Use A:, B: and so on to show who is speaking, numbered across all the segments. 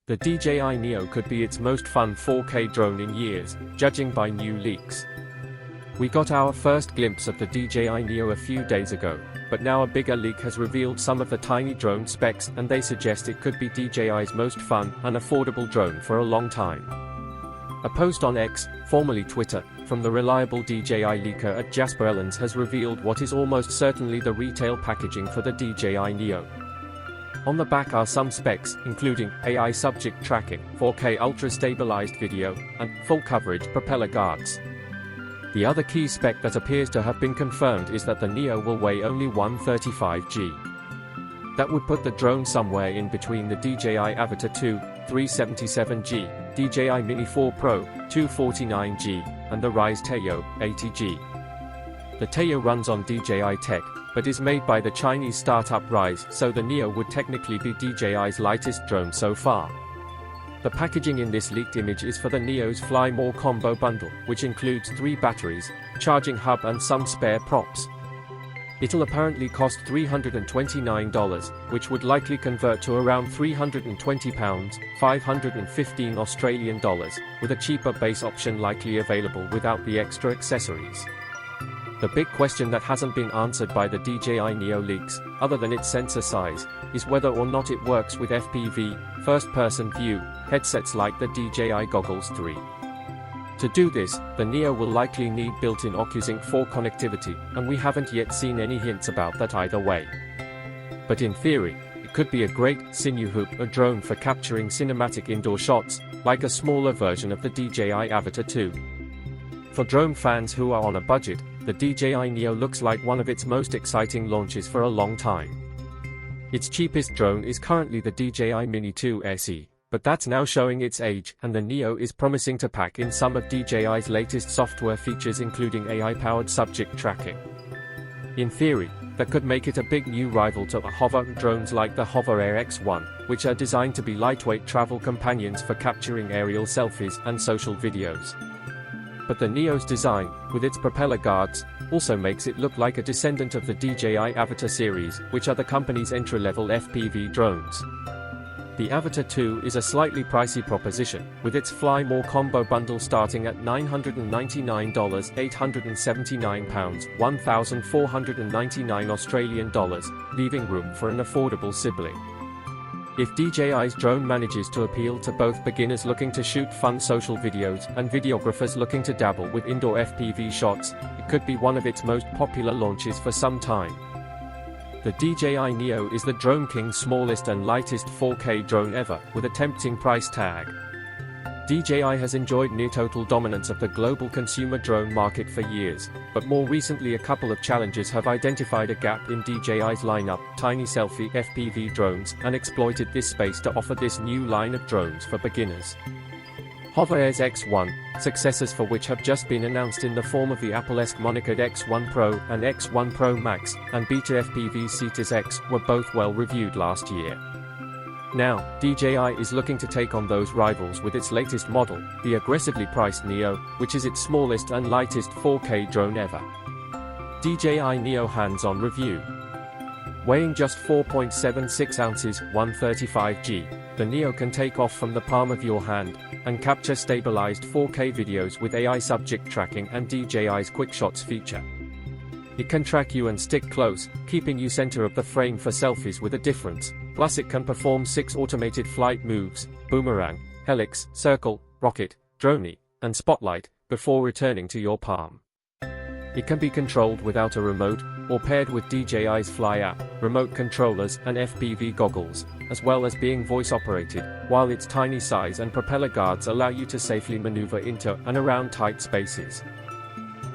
A: The DJI NEO could be its most fun 4K drone in years, judging by new leaks. We got our first glimpse of the DJI NEO a few days ago, but now a bigger leak has revealed some of the tiny drone specs, and they suggest it could be DJI's most fun and affordable drone for a long time. A post on X, formerly Twitter, from the reliable DJI leaker at Jasper Ellens has revealed what is almost certainly the retail packaging for the DJI NEO. On the back are some specs, including AI subject tracking, 4K ultra-stabilized video, and full coverage propeller guards. The other key spec that appears to have been confirmed is that the NEO will weigh only 135 g. That would put the drone somewhere in between the DJI Avatar 2, 377 g, DJI Mini 4 Pro, 249 g, and the Rise Teo, 80 g. The Teo runs on DJI tech, but is made by the Chinese startup Rise, so the NEO would technically be DJI's lightest drone so far. The packaging in this leaked image is for the NEO's Fly More combo bundle, which includes 3 batteries, charging hub and some spare props. It'll apparently cost $329, which would likely convert to around £320, 515 Australian dollars, with a cheaper base option likely available without the extra accessories. The big question that hasn't been answered by the DJI NEO leaks, other than its sensor size, is whether or not it works with FPV, first-person view, headsets like the DJI Goggles 3. To do this, the NEO will likely need built-in OcuSync 4 connectivity, and we haven't yet seen any hints about that either way. But in theory, it could be a great sinew hoop or drone for capturing cinematic indoor shots, like a smaller version of the DJI Avatar 2. For drone fans who are on a budget, the DJI NEO looks like one of its most exciting launches for a long time. Its cheapest drone is currently the DJI Mini 2 SE, but that's now showing its age, and the NEO is promising to pack in some of DJI's latest software features, including AI-powered subject tracking. In theory, that could make it a big new rival to hover drones like the Hover Air X1, which are designed to be lightweight travel companions for capturing aerial selfies and social videos. But the NEO's design, with its propeller guards, also makes it look like a descendant of the DJI Avatar series, which are the company's entry-level FPV drones. The Avatar 2 is a slightly pricey proposition, with its Fly More combo bundle starting at $999, £879, 1,499 Australian dollars, leaving room for an affordable sibling. If DJI's drone manages to appeal to both beginners looking to shoot fun social videos and videographers looking to dabble with indoor FPV shots, it could be one of its most popular launches for some time. The DJI NEO is the Drone King's smallest and lightest 4K drone ever, with a tempting price tag. DJI has enjoyed near-total dominance of the global consumer drone market for years, but more recently a couple of challengers have identified a gap in DJI's lineup, tiny selfie FPV drones, and exploited this space to offer this new line of drones for beginners. Hover Air's X1, successors for which have just been announced in the form of the Apple-esque monikered X1 Pro and X1 Pro Max, and Beta FPV's Cetus X, were both well reviewed last year. Now, DJI is looking to take on those rivals with its latest model, the aggressively priced NEO, which is its smallest and lightest 4K drone ever. DJI NEO hands-on review. Weighing just 4.76 ounces, 135 g, the NEO can take off from the palm of your hand and capture stabilized 4K videos with AI subject tracking and DJI's Quick Shots feature. It can track you and stick close, keeping you center of the frame for selfies with a difference. Plus it can perform 6 automated flight moves, boomerang, helix, circle, rocket, droney, and spotlight, before returning to your palm. It can be controlled without a remote, or paired with DJI's Fly app, remote controllers and FPV goggles, as well as being voice-operated, while its tiny size and propeller guards allow you to safely maneuver into and around tight spaces.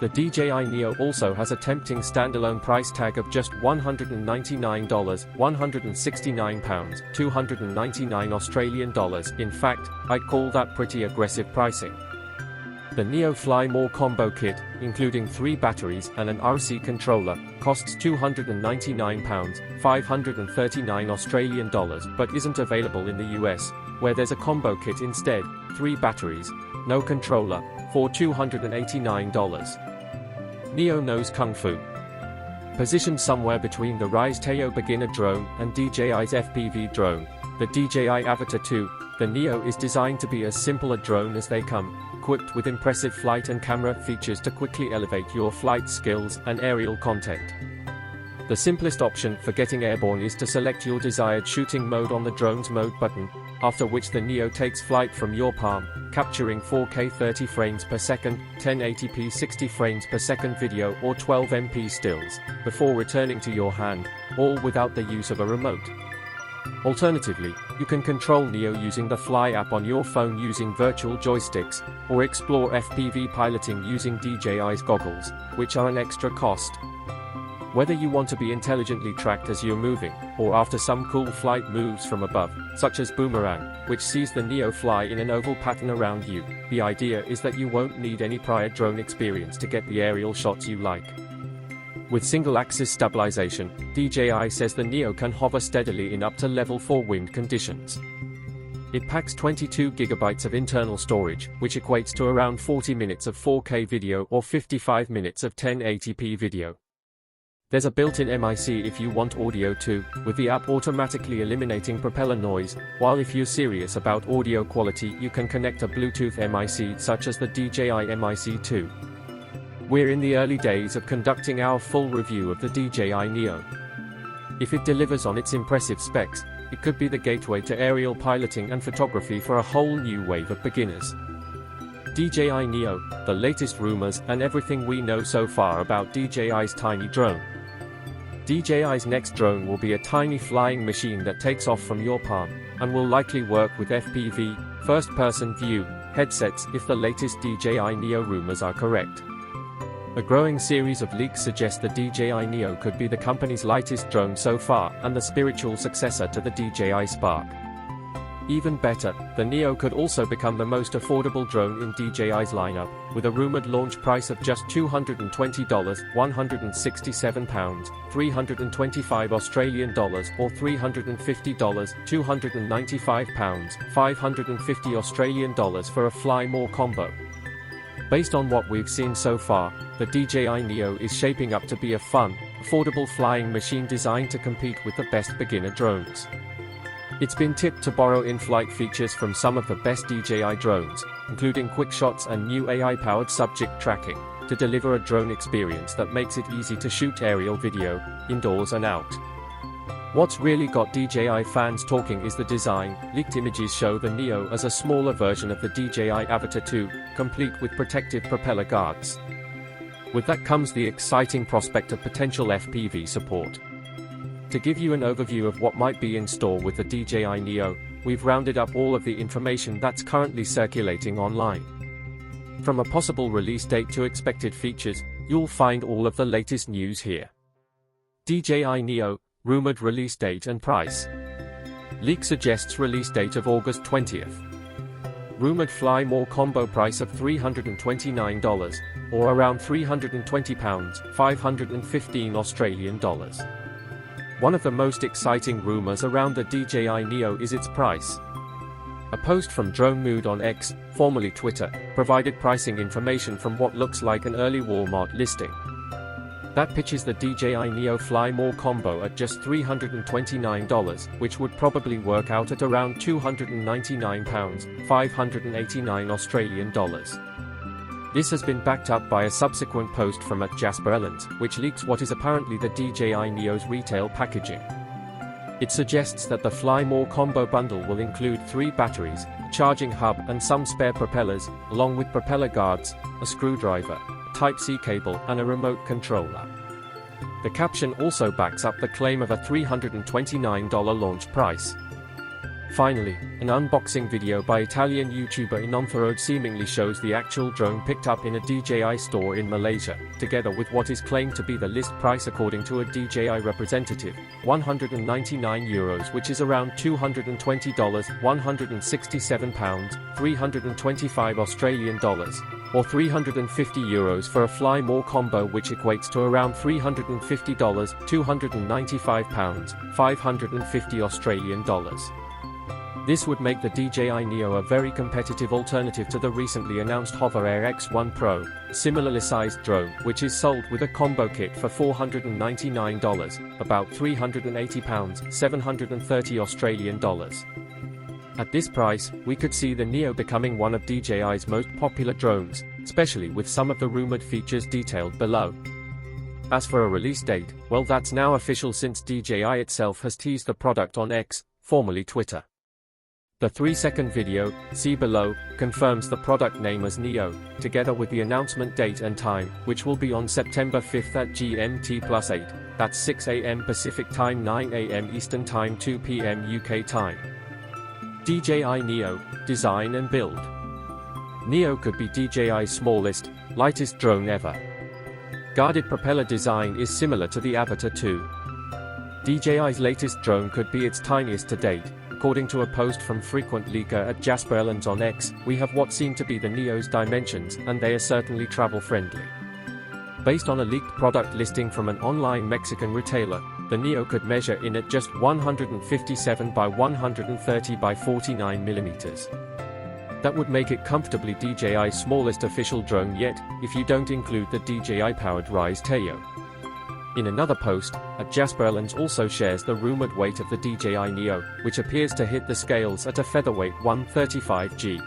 A: The DJI NEO also has a tempting standalone price tag of just $199, £169, 299 Australian dollars. In fact, I'd call that pretty aggressive pricing. The NEO Fly More combo kit, including 3 batteries and an RC controller, costs £299, 539 Australian dollars, but isn't available in the US, where there's a combo kit instead, 3 batteries, no controller, for $289. NEO knows Kung Fu. Positioned somewhere between the Rise Teo beginner drone and DJI's FPV drone, The DJI Avatar 2, the Neo is designed to be as simple a drone as they come, equipped with impressive flight and camera features to quickly elevate your flight skills and aerial content. The simplest option for getting airborne is to select your desired shooting mode on the drone's mode button, after which the Neo takes flight from your palm, capturing 4K 30 frames per second, 1080p 60 frames per second video or 12MP stills, before returning to your hand, all without the use of a remote. Alternatively, you can control Neo using the Fly app on your phone using virtual joysticks, or explore FPV piloting using DJI's goggles, which are an extra cost. Whether you want to be intelligently tracked as you're moving, or after some cool flight moves from above, such as Boomerang, which sees the Neo fly in an oval pattern around you, the idea is that you won't need any prior drone experience to get the aerial shots you like. With single-axis stabilization, DJI says the Neo can hover steadily in up to level 4 wind conditions. It packs 22 GB of internal storage, which equates to around 40 minutes of 4K video or 55 minutes of 1080p video. There's a built-in MIC if you want audio too, with the app automatically eliminating propeller noise, while if you're serious about audio quality you can connect a Bluetooth MIC such as the DJI MIC2. We're in the early days of conducting our full review of the DJI NEO. If it delivers on its impressive specs, it could be the gateway to aerial piloting and photography for a whole new wave of beginners. DJI NEO, the latest rumors and everything we know so far about DJI's tiny drone. DJI's next drone will be a tiny flying machine that takes off from your palm, and will likely work with FPV, first-person view, headsets if the latest DJI NEO rumors are correct. A growing series of leaks suggest the DJI NEO could be the company's lightest drone so far and the spiritual successor to the DJI Spark. Even better, the NEO could also become the most affordable drone in DJI's lineup, with a rumored launch price of just $220, £167, $325 or $350, £295, $550 for a Fly More combo. Based on what we've seen so far, the DJI NEO is shaping up to be a fun, affordable flying machine designed to compete with the best beginner drones. It's been tipped to borrow in-flight features from some of the best DJI drones, including quick shots and new AI-powered subject tracking, to deliver a drone experience that makes it easy to shoot aerial video, indoors and out. What's really got DJI fans talking is the design. Leaked images show the NEO as a smaller version of the DJI Avatar 2, complete with protective propeller guards. With that comes the exciting prospect of potential FPV support. To give you an overview of what might be in store with the DJI NEO, we've rounded up all of the information that's currently circulating online. From a possible release date to expected features, you'll find all of the latest news here. DJI NEO, rumored release date and price. Leak suggests release date of August 20th. Rumored Fly More combo price of $329, or around £320, $515 Australian dollars. One of the most exciting rumors around the DJI NEO is its price. A post from Drone Mood on X, formerly Twitter, provided pricing information from what looks like an early Walmart listing. That pitches the DJI NEO Fly More combo at just $329, which would probably work out at around £299, $589 Australian dollars. This has been backed up by a subsequent post from @JasperEllens, which leaks what is apparently the DJI NEO's retail packaging. It suggests that the Fly More combo bundle will include 3 batteries, a charging hub and some spare propellers, along with propeller guards, a screwdriver, a Type-C cable and a remote controller. The caption also backs up the claim of a $329 launch price. Finally, an unboxing video by Italian YouTuber Inonferode seemingly shows the actual drone picked up in a DJI store in Malaysia, together with what is claimed to be the list price according to a DJI representative, €199, which is around $220, £167, $325 Australian dollars, or €350 for a Fly More combo, which equates to around $350, £295, £550 Australian dollars. This would make the DJI NEO a very competitive alternative to the recently announced Hover Air X1 Pro, similarly sized drone, which is sold with a combo kit for $499, about £380, 730 Australian dollars. At this price, we could see the NEO becoming one of DJI's most popular drones, especially with some of the rumored features detailed below. As for a release date, well, that's now official since DJI itself has teased the product on X, formerly Twitter. The 3-second video, see below, confirms the product name as NEO, together with the announcement date and time, which will be on September 5th at GMT+8, that's 6 AM Pacific Time, 9 AM Eastern Time, 2 PM UK Time. DJI NEO, design and build. NEO could be DJI's smallest, lightest drone ever. Guarded propeller design is similar to the Avatar 2. DJI's latest drone could be its tiniest to date. According to a post from frequent leaker at Jasper Ellens on X, we have what seem to be the NEO's dimensions, and they are certainly travel-friendly. Based on a leaked product listing from an online Mexican retailer, the NEO could measure in at just 157 by 130 by 49 millimeters. That would make it comfortably DJI's smallest official drone yet, if you don't include the DJI-powered Rise Teo. In another post, at Jasper Ellens also shares the rumored weight of the DJI NEO, which appears to hit the scales at a featherweight 135g.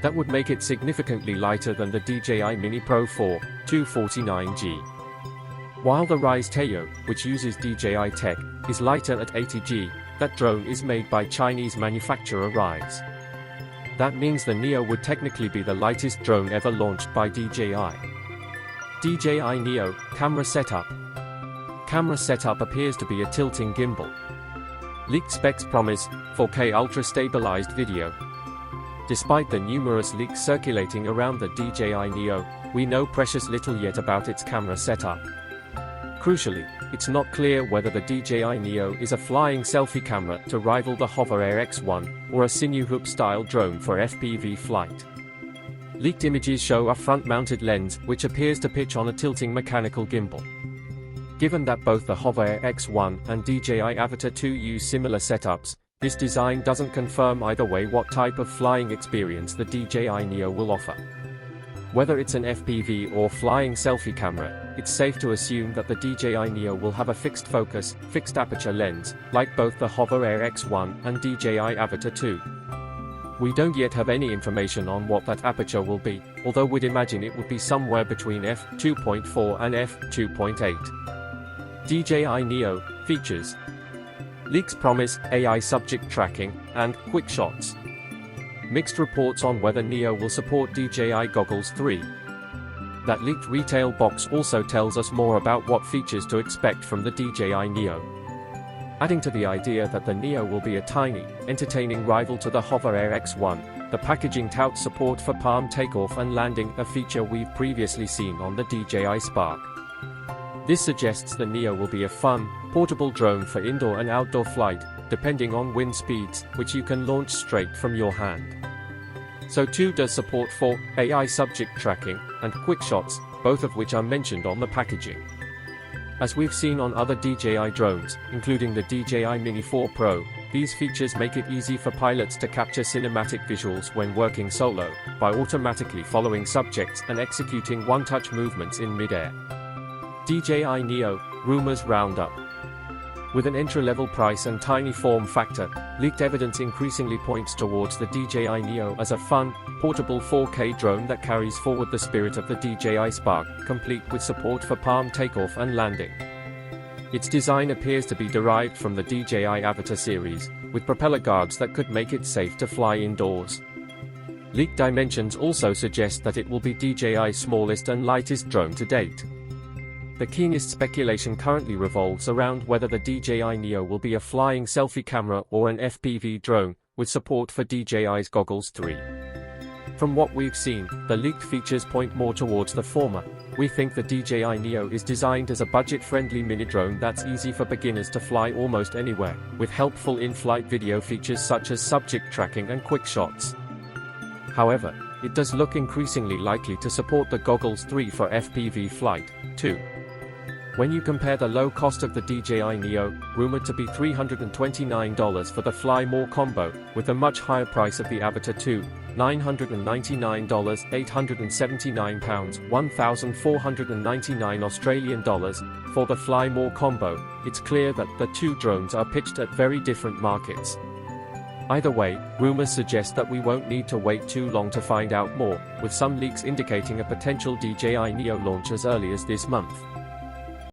A: That would make it significantly lighter than the DJI Mini Pro 4, 249g. While the Rise Teo, which uses DJI tech, is lighter at 80g, that drone is made by Chinese manufacturer Rise. That means the NEO would technically be the lightest drone ever launched by DJI. DJI NEO, camera setup. Camera setup appears to be a tilting gimbal. Leaked specs promise 4K ultra-stabilized video. Despite the numerous leaks circulating around the DJI NEO, we know precious little yet about its camera setup. Crucially, it's not clear whether the DJI NEO is a flying selfie camera to rival the Hover Air X1, or a sinew hoop-style drone for FPV flight. Leaked images show a front-mounted lens, which appears to pitch on a tilting mechanical gimbal. Given that both the Hover Air X1 and DJI Avatar 2 use similar setups, this design doesn't confirm either way what type of flying experience the DJI NEO will offer. Whether it's an FPV or flying selfie camera, it's safe to assume that the DJI NEO will have a fixed focus, fixed aperture lens, like both the Hover Air X1 and DJI Avatar 2. We don't yet have any information on what that aperture will be, although we'd imagine it would be somewhere between f2.4 and f2.8. DJI NEO features. Leaks promise AI subject tracking and quick shots. Mixed reports on whether NEO will support DJI Goggles 3. That leaked retail box also tells us more about what features to expect from the DJI NEO. Adding to the idea that the NEO will be a tiny, entertaining rival to the Hover Air X1, the packaging touts support for palm takeoff and landing, a feature we've previously seen on the DJI Spark. This suggests the NEO will be a fun, portable drone for indoor and outdoor flight, depending on wind speeds, which you can launch straight from your hand. So too does support for AI subject tracking and quick shots, both of which are mentioned on the packaging. As we've seen on other DJI drones, including the DJI Mini 4 Pro, these features make it easy for pilots to capture cinematic visuals when working solo, by automatically following subjects and executing one-touch movements in mid-air. DJI NEO, rumors roundup. With an entry-level price and tiny form factor, leaked evidence increasingly points towards the DJI NEO as a fun, portable 4K drone that carries forward the spirit of the DJI Spark, complete with support for palm takeoff and landing. Its design appears to be derived from the DJI Avatar series, with propeller guards that could make it safe to fly indoors. Leaked dimensions also suggest that it will be DJI's smallest and lightest drone to date. The keenest speculation currently revolves around whether the DJI NEO will be a flying selfie camera or an FPV drone, with support for DJI's Goggles 3. From what we've seen, the leaked features point more towards the former. We think the DJI NEO is designed as a budget-friendly mini-drone that's easy for beginners to fly almost anywhere, with helpful in-flight video features such as subject tracking and quick shots. However, it does look increasingly likely to support the Goggles 3 for FPV flight, too. When you compare the low cost of the DJI NEO, rumored to be $329 for the Fly More combo, with the much higher price of the Avatar 2, $999, £879, 1,499 Australian dollars, for the Fly More combo, it's clear that the two drones are pitched at very different markets. Either way, rumors suggest that we won't need to wait too long to find out more, with some leaks indicating a potential DJI NEO launch as early as this month.